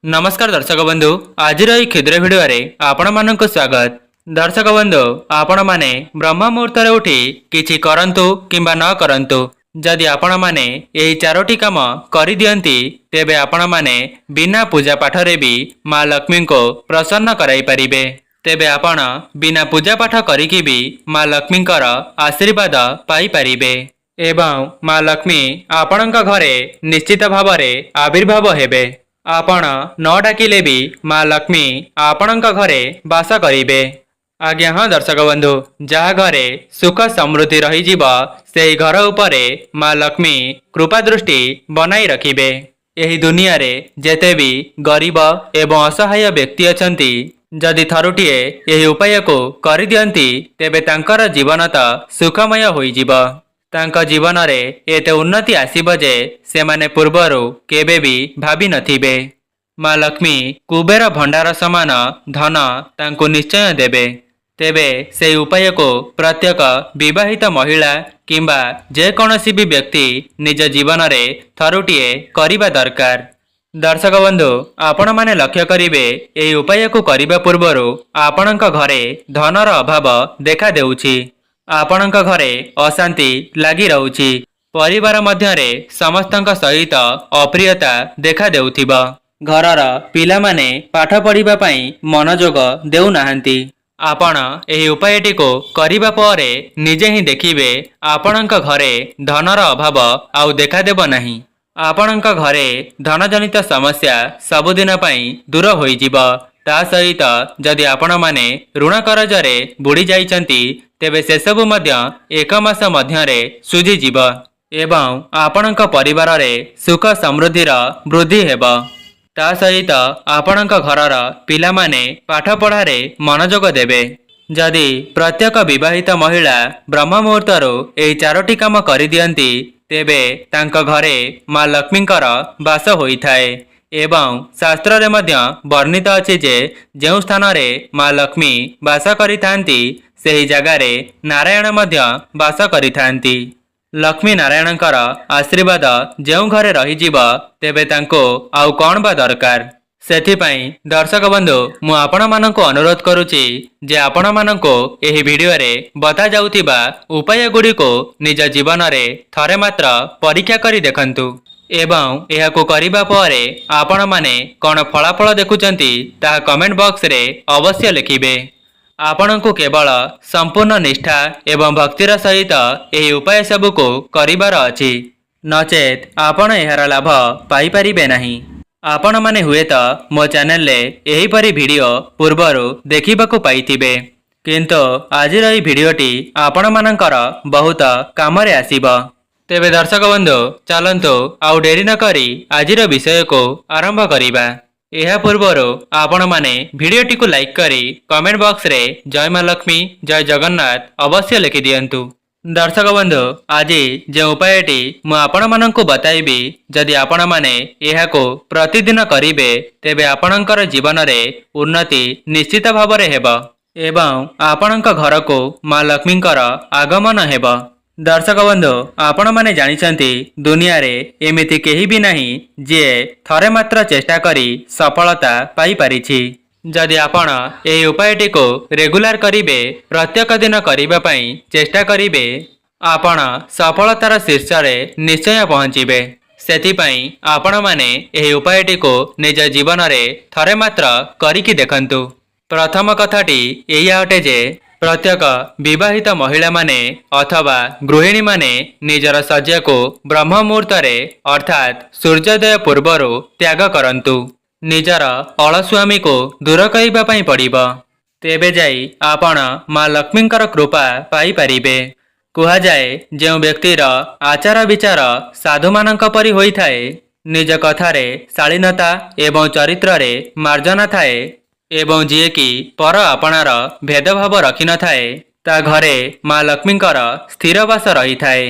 नमस्कार दर्शक बंधु आज क्षुद्र भिडियो आपण मानक स्वागत। दर्शक बंधु आपण माने ब्रह्म मुहूर्त उठी किछि करंतु किंबा न करंतु जदि आपण माने एही चारोटी काम करि दियंती तेबे आपण माने बिना पूजा पाठ रे भी मां लक्ष्मी को प्रसन्न कराई परिबे। तेबे आपण बिना पूजा पाठ करिकि भी मां लक्ष्मी आशीर्वाद पाई परिबे एवं मां लक्ष्मी आपणक घरे निश्चित भावरे आविर्भाव हेबे। आपण न डाकिले भी मां लक्ष्मी आपणक घरे वास करिबे। आज्ञा हाँ दर्शक बंधु जहा घरे सुख समृद्धि रही जीव से घर उपरे मां लक्ष्मी कृपा दृष्टि बनाई रखिबे। एही दुनिया रे जेते भी गरीब एवं असहाय व्यक्ति अछंती जदि थरुटिए एही उपाय को करि दियंती तेबे तांकर जीवन तो सुखमय होई जीव। तांका जीवन रे एते उन्नति आसीब जे सेमाने पूर्वरु केबे भी भाबी नथिबे। मां लक्ष्मी कुबेर भंडार समान धन तांको निश्चय देबे। तेबे से उपाय को प्रत्येक विवाहित महिला किंबा जे कौनसी भी व्यक्ति निज जीवन रे थरुटिए करिबा दरकार। दर्शक बंधु आपण माने लक्ष्य करिवे एही उपाय को करिबा पूर्वरु आपणक घरे धनर अभाव देखा देउछि। आपणक घरे अशांति लागी रहउछि। परिवार मध्यरे समस्तंक सहित अप्रियता देखा देउथिबा। घरर पिला माने पाठ पढ़िबा पई मनोयोग देउ नाहंती। आपण एही उपायटी को करिबा परे निजे ही देखिबे आपणक घरे धनर अभाव आउ देखा देब नाही। आपणक घरे धनजनित समस्या सबुदिन पई दूर होई जिवो। ता सहित जदि आपण माने ऋण करजरे बुड़ी जाइचंती तेबे से सबु मध्य एक मास मध्यरे सुझी जीव एवं आपणक परिवार रे सुख समृद्धिर वृद्धि हेब। ता सहित आपणक घरर पिला माने पाठ पढ़ारे मनोयोग देबे। जदि प्रत्येक विवाहित महिला ब्रह्म मुहूर्तरु एही चारोटी काम करि दियंती तेबे तांक घरे मां लक्ष्मींकर वास होइथाए एवं शास्त्र रे मध्य वर्णित अछि जे जेउ स्थान रे मां लक्ष्मी वास करिथांती सेही जगारे नारायण मध्य वास करिथांती। लक्ष्मी नारायणकर आशीर्वाद जेउ घरे रही जीव तेबे तांको आउ कोन बा दरकार। सेथिपाई दर्शक बंधु मु आपण माननको अनुरोध करूची जे आपण माननको एही वीडियो रे बता जाउतिबा उपाय गुडी को निज जीवन रे थरे मात्र परीक्षा करी देखंतु एवं एहाको करिबा परे आपण माने कोन फलाफल देखुचंती ता कमेंट बॉक्स रे अवश्य लिखिबे। आपणको केवल संपूर्ण निष्ठा एवं भक्तिर सहित एही उपाय सबु को करिबार अछि नचेत आपण एहार लाभ पाई परिबे नाही। आपण माने हुए तो मो चैनल ले एही परी वीडियो पूर्वरु देखिबाकू पाइथिबे किंतु आजिर एही वीडियोटी आपण मानकर बहुत काम रे आसीबो। तेबे दर्शक बंधु चलंतु आउ डेरी न करी आजिर विषय को आरंभ करिबा। एहा पूर्वरु आपण माने वीडियोटी को लाइक करी कमेंट बॉक्स रे जय मां लक्ष्मी जय जगन्नाथ अवश्य लिखि दियंतु। दर्शक बंधु आज जे उपायटी मु आपण माननकु बताइबी जदि आपण माने एहाको प्रतिदिन करिवे तेबे आपणकर जीवन रे उन्नति निश्चित भावरे हेबो एवं आपणक घर को मां लक्ष्मींकर आगमन हेबो। दर्शक बंधु आपण माने जानिचंती दुनिया रे एमिति केही भी नाही जे थरे मात्र चेष्टा करी सफलता पाई परिछि। जदि आपण एही उपायटी को रेगुलर करिवे प्रत्येक दिन करिबा पई चेष्टा करिवे आपण सफलतार शीर्ष रे निश्चय पहुंचिबे। सेथिपई आपण माने एही उपायटी को निज जीवन रे थरे मात्र करिकि देखंतु। प्रथम कथाटी एया अटे जे प्रत्येक विवाहित महिला माने अथवा गृहिणी माने निजर शଯ୍ୟା को ब्रह्म मुहूर्त रे अर्थात सूर्योदय पूर्वरु त्याग करंतु। निजर अलस्वामी को दूर करिबा पई पड़िबो तेबे जाई आपण मां लक्ष्मींकर कृपा पाई परिबे। कुहा जाए जेउ व्यक्तिर आचार विचार साधु मानक परि होई थाए निज कथा रे शालीनता एवं चरित्र रे मार्जना थाए एवं जी की पर आपणार भेदभाव रखि न थाए ता घरे मां लक्ष्मींकर स्थिर वास रही थाए।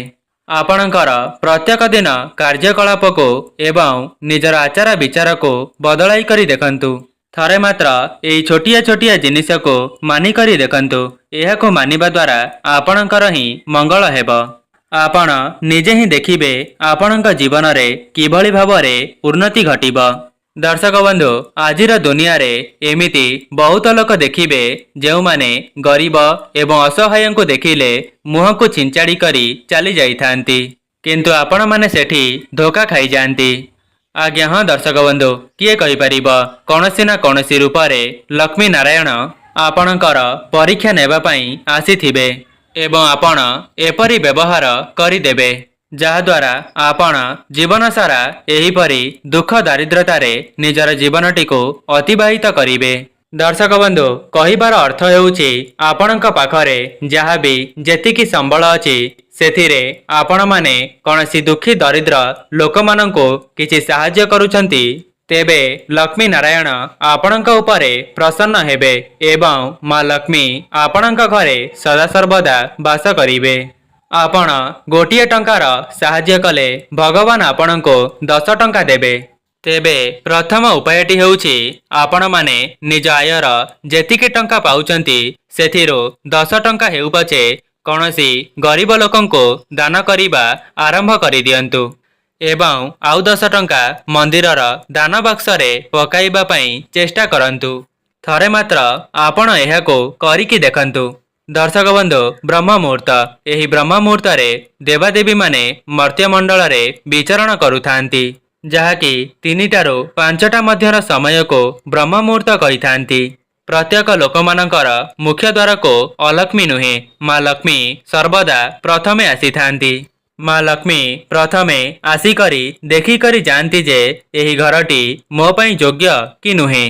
आपणकर प्रत्येक दिन कार्यकलाप को एवं निजर आचार विचार को बदलाई करी देखंतु। थरे मात्र एई छोटिया छोटिया जिनिस को मानि करी देखंतु। एहाको मानिबा द्वारा आपणकर ही मंगल हेबो। आपण निजे ही देखिबे आपणक जीवन रे किभଳି भावरे उन्नति घटिबो। दर्शक बंधु आजिर दुनिया रे एमिति बहुत लोक देखिबे जेउमाने गरीब एवं असहाय को देखिले मुह को छिंचाड़ी करी चली जाइथांती किंतु आपण माने सेठी धोखा खाई जांती। आज्ञा हाँ दर्शक बंधु किए कहि परिबो कोनोसी ना कोनोसी रूप रे लक्ष्मी नारायण आपणकर परीक्षा नेबा पई आसीथिबे एवं आपण एपरी व्यवहार करिदेबे जहाद्वारा आपण जीवन सारा एहीपरी दुख दारिद्रतारे निजर जीवनटी को अतिबाहित करिवे। दर्शक बंधु कहिबार अर्थ हेउछि आपणक पाखरे जहाँ भी जेतिकी संबल अछि सेथिरे आपण माने कौनसी दुखी दरिद्र लोक मानंको किछि साहाय्य करूछंती तेबे लक्ष्मी नारायण आपणक उपरे प्रसन्न हेबे एवं माँ लक्ष्मी आपणक घरे सदा सर्वदा वास करिवे। आपण गोटिए टंकार साहाय्य कले भगवान आपणको 10 टंका देबे। तेबे प्रथम उपायटी हेउछि आपण माने निज आयर जेतिकी टंका पाउचंती सेथिरो 10 टंका हेउ पछे कौनसी गरीब लोकंको दान करिबा आरंभ करि दियंतु एवं आउ 10 टंका मंदिरर दान बक्स रे पकाइबा पई चेष्टा करंतु। थरे मात्र आपण एहाको करिकि देखंतु। दर्शक बंधु ब्रह्म मुहूर्त एही ब्रह्म मुहूर्त रे देवादेवी माने मर्त्य मंडल रे विचरण करुथांती जहाँकि 3टारू 5टा मध्यर समय को ब्रह्म मुहूर्त कहिथांती। प्रत्येक लोक मानकर मुख्य द्वार को अलक्ष्मी नुहे माँ लक्ष्मी सर्वदा प्रथमे आसीथांती। माँ लक्ष्मी प्रथमे आसिकरी देखिकरी जानती जे एही घरटी मो पई योग्य कि नुहे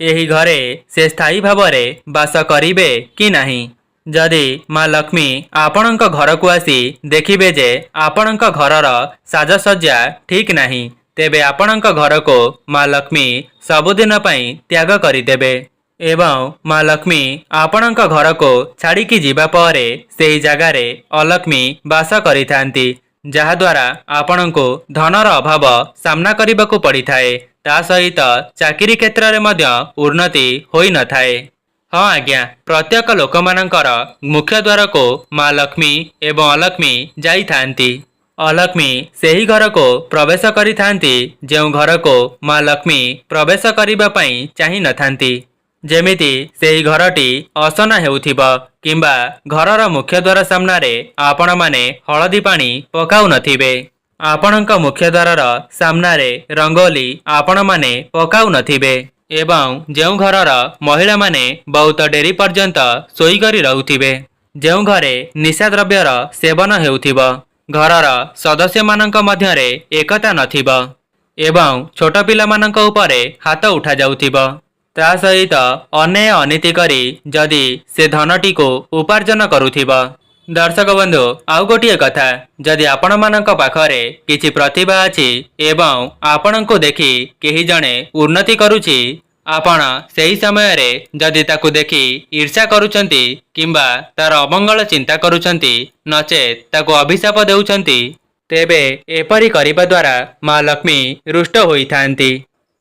एही घरे से स्थायी भावरे वास करिवे कि नाही। जदि माँ लक्ष्मी आपणक घर को आसी देखिबे जे आपणक घरर साजसज्जा ठीक नाही तेबे आपणक घर को माँ लक्ष्मी सबुदिन पई त्याग करिदेबे एवं माँ लक्ष्मी आपणक घर को छाड़िकी जीवा परे सेही जगारे अलक्ष्मी वास करिथांती जहाद्वारा आपणको धनर अभाव सामना करिबाकू पड़िथाए ता सहित चाकिरी क्षेत्र रे मध्य उन्नति होई न थाए। हाँ आज्ञा प्रत्येक लोक मानकर मुख्य द्वार को माँ लक्ष्मी एवं अलक्ष्मी जाइथांती। अलक्ष्मी सेही घर को प्रवेश करिथांती जेउ घर को माँ लक्ष्मी प्रवेश करिबा पई चाहि नथांती। जेमिति सेही घरटी असना हेउथिबा किंबा घरर मुख्य द्वार सामनारे आपण माने हळदी पानी पकाउ नथिबे आपणक मुख्य द्वारर सामनारे रंगोली आपण माने पकाउ नथिबे एवं जेउ घरर महिला माने बहुत डेरी पर्यंत सोई करी रहउथिबे जेउ घरे निशा द्रव्यर सेवन हेउथिबा घरर सदस्य मानक मध्यरे एकता नथिबा एवं छोट पिला मानक उपरे हाथ उठा जाउथिबा ता सहित अन्याय अनीति करी जदि से धनटी को उपार्जन करुथिबा। दर्शक बंधु आउ गोटिए कथा जदि आपण मानक पाखरे किछि प्रतिभा अछि एवं आपणको देखि केही जणे उन्नति करूछि आपण सेही समय रे जदि ताकू देखि ईर्ष्या करूछंती किंबा तार अमंगल चिंता करूछंती नचेत ताकू अभिशाप देउछंती तेबे एपरी करिबा द्वारा माँ लक्ष्मी रुष्ट होइथांती।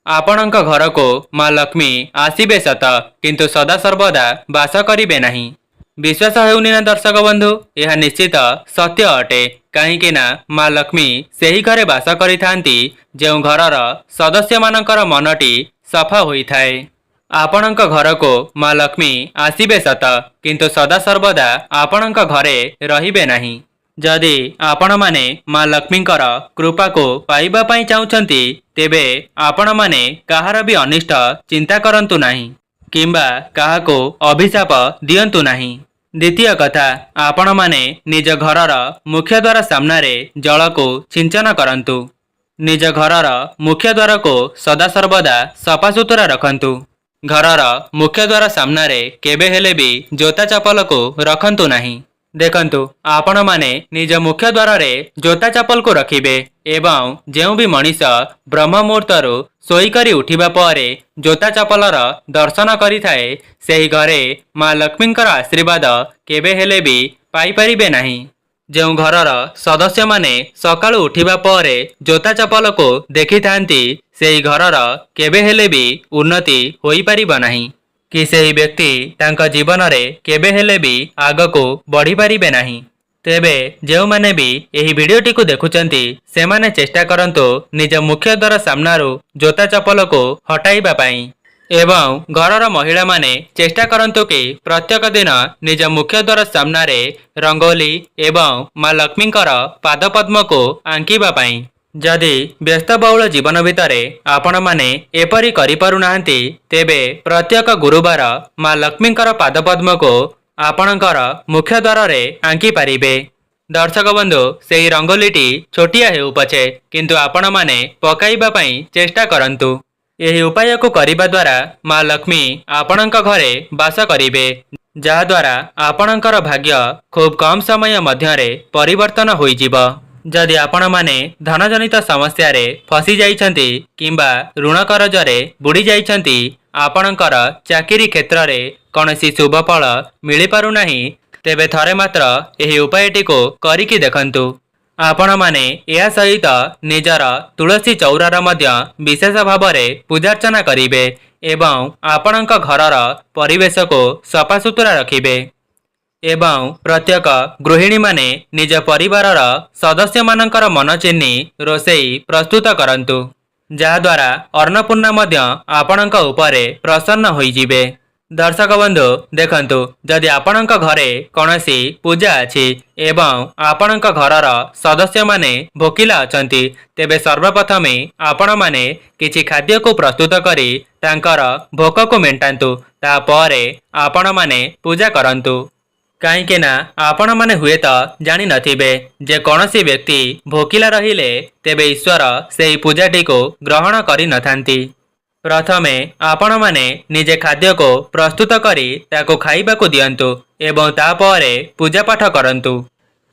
आपणक घर को माँ लक्ष्मी आसीबे सत किंतु सदा सर्वदा वास करिबे नाही। विश्वास हेउनी ना दर्शक बंधु यह निश्चित सत्य अटे कहीं ना माँ लक्ष्मी सेही घरे वास करिथांती जेउ घरर सदस्य मानकर मनटी सफा होई थाए। आपणक घर को माँ लक्ष्मी आसीबे सत किंतु सदा सर्वदा आपणक घरे रहिबे नाही। जदि आपण माने माँ लक्ष्मीकर कृपा को पाइबा पई चाहुचंती तेबे आपण माने काहार भी अनिष्ट चिंता करंतु नाही किंबा काहाको अभिशाप दियंतु नाही। द्वितीय कथा आपण माने निज घरर मुख्य द्वार सामनारे जल को सिंचन करंतु निज घरर मुख्य द्वार को सदा सर्वदा सफासुतरा रखंतु। घरर मुख्य द्वार सामनारे केबे हेले भी जोता चपल को रखंतु नाही। देखंतु आपण माने निज मुख्य द्वार रे जोता चपल को रखिबे एवं जेउ भी मनीष ब्रह्म मुहूर्तरु सोई करी उठिबा परे जोता चपलर दर्शन करी थाए सेही घरे माँ लक्ष्मीकर आशीर्वाद केबे हेले भी पाई परिबे नाही। जेउ घरर सदस्य माने सकाळु उठिबा परे जोता चपल को देखि थांती सेही घरर केबे हेले भी उन्नति होई परिबा नाही कि सेही व्यक्ति तांका जीवन रे केबे हेले भी आगको बढ़ी परिबे नाही। तेबे जेउमाने भी एही भिडियोटी को देखुचंती सेमाने चेष्टा करंतु निज मुख्य द्वार सामनारू जोता चप्पल को हटाइबा पाई एवं घरर महिला माने चेष्टा करंतु कि प्रत्येक दिन निज मुख्य द्वार सामनारे रंगोली एवं माँ लक्ष्मींकर पादपद्म को आंकिबा पाई। जदि व्यस्तबहुल जीवन भितरे आपण माने एपरी करि पारुनाहांती तेबे प्रत्येक गुरुवार माँ लक्ष्मींकर पादपद्म को आपणकर मुख्य द्वार रे आंकी पारिबे। दर्शक बंधु सेही रंगोलीटी छोटिया हेउ पछे किंतु आपण माने पकाइबा पई चेष्टा करंतु। एही उपाय को करिबा द्वारा माँ लक्ष्मी आपणक घरे वास करिबे जहा द्वारा आपणकर भाग्य खूब कम समय मध्यरे परिवर्तन होइजिब। जदि आपण माने धनजनित समस्या रे फसी जाइछंती किंबा ऋण करजरे बुड़ी जाइछंती आपणकर चाकरी क्षेत्र रे कौनसी शुभ फल मिली पारु नाही तेबे थरे मात्र एही उपायटी को करिकी देखंतु। आपण माने या सहित निजर तुलसी चौरार मध्य विशेष भाव में पूजार्चना करिवे एवं आपणक घरर परिवेश को सफासुतुरा रखिबे एवं प्रत्येक गृहिणी माने निज परिवारर सदस्य मानकर मन चिन्ही रोषेई प्रस्तुत करंतु जहा द्वारा अन्नपूर्णा मध्य आपणक उपरे प्रसन्न होइजिबे। दर्शक बंधु देखंतु जदि आपणक घरे कौनसी पूजा अछि एवं आपणक घरर सदस्य माने भोकिला अछंती तेबे सर्वप्रथमे आपण माने किछि खाद्य को प्रस्तुत करी तांकर भोक को मेंटांतु तापरे आपण माने पूजा करंतु। कहीं ना आपण माने हुए तो जानी नथिबे जे कौनसी व्यक्ति भोकिला रहिले तेबे ईश्वर सेही पूजाटी को ग्रहण करि नथांती। प्रथमे आपण माने निजे खाद्य को प्रस्तुत करी ताको खाइबा को दियंतु एवं तापरे पूजा पाठ करंतु।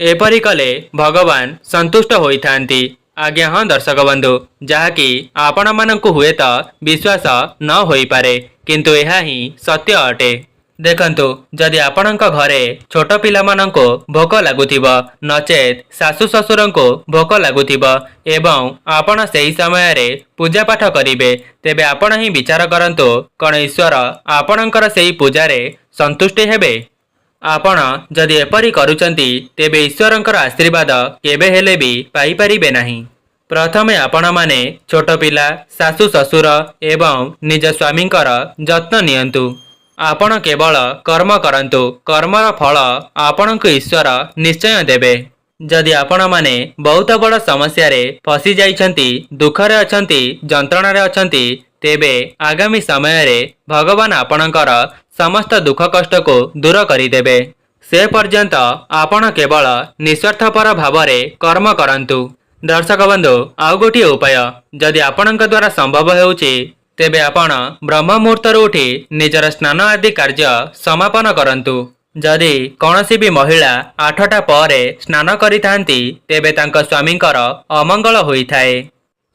एपरि कले भगवान संतुष्ट होइथांती। आज्ञा हाँ दर्शक बंधु जहाँकि आपण मानंकु हुए तो विश्वास न होई पारे किंतु यह ही सत्य अटे। देखंतु जदि आपणक घरे छोट पिला मानंको भोक लागुथिबो नचेत सासु ससुरंको भोक लागुथिबो एवं आपण सेही समय रे पूजा पाठ करिवे तेबे आपण ही विचार करंतु कोन ईश्वर आपणकर सेही पूजा रे संतुष्टि हेबे। आपण जदि एपरि करूचंती तेबे ईश्वरंकर आशीर्वाद केबे हेले भी पाई परिबे नाही। प्रथमे आपण माने छोट पिला सासु ससुर एवं निज स्वामींकर जत्न नियंतु। आपण केवल कर्म करंतु कर्मर फल आपणक ईश्वर निश्चय देबे। जदि आपण माने बहुत बड़ समस्या रे फसी जाइछंती दुखरे अछंती जंत्रणा रे अछंती तेबे आगामी समय रे भगवान आपणकर समस्त दुख कष्ट को दूर करि देबे। से पर्यंत आपण केवल निस्वार्थपर भाव रे कर्म करंतु। दर्शक बंधु आउ गोटिए उपाय जदि आपणक द्वारा संभव हेउची तेबे आपण ब्रह्म मुहूर्तर उठी निजर स्नान आदि कार्य समापन करंतु। जदि कौनसी भी महिला 8टा पर स्नान करिथांती तेबे तांक स्वामींकर अमंगल होइथाए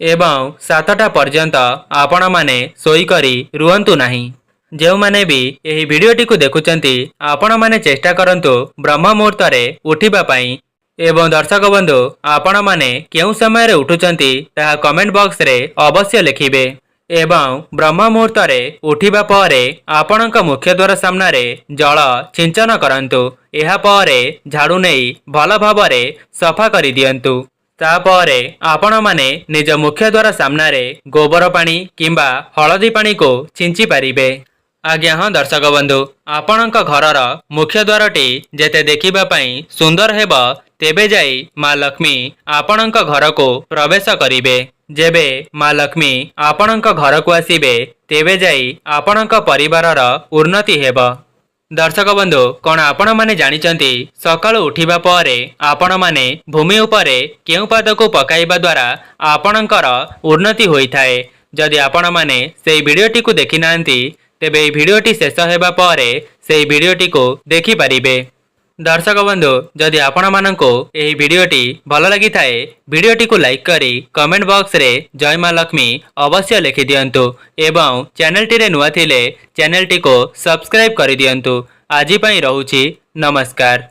एवं 7टा पर्यंत आपण माने सोई करी रुहंतु नाही। जेउ माने भी एही भिडियोटी को देखुचंती आपण माने चेष्टा करंतु ब्रह्म मुहूर्तरे उठिबा पाई एवं दर्शक बंधु आपण माने केउ समय रे उठुचंती ताहा कमेंट बॉक्स रे अवश्य लिखिबे एवं ब्रह्म मुहूर्त उठिबा परे आपणक मुख्य द्वार सामने जल छिंचन करंतु। एहा परे झाड़ू नहीं भल भाव सफा कर दियंतु। तापरे आपण माने निज मुख्य द्वार सामने गोबर पानी किंबा हलदी पानी को छिंची पारिबे। आज्ञा हाँ दर्शक बंधु आपणक घरर मुख्य द्वारटी जेते देखिबा पई सुंदर हेबो तेबे जाई माँ लक्ष्मी आपणक घर को प्रवेश करिबे। जेबे माँ लक्ष्मी आपणक घर को आसीबे तेबे जाई आपणक परिवारर उन्नति हेबो। दर्शक बंधु कौन आपण माने जानिचंती सकाळु उठिबा परे आपण माने भूमि उपरे केउ पाद को पकाइबा द्वारा आपणकर उन्नति होइथाए। जदि आपण माने सेही भिडियोटी को देखि नांती तेबे एही भिडियोटी शेष हेबा परे सेही भिडियोटी को देखि पारिबे। दर्शक बंधु जदि आपण मानंको एही भिडियोटी भल लगी थाए भिडियोटी को लाइक करी कमेंट बॉक्स रे जय माँ लक्ष्मी अवश्य लिखि दियंतु एवं चैनलटी रे नुआ थिले चैनलटी को सब्सक्राइब करि दियंतु। आजि पई रहूछि नमस्कार।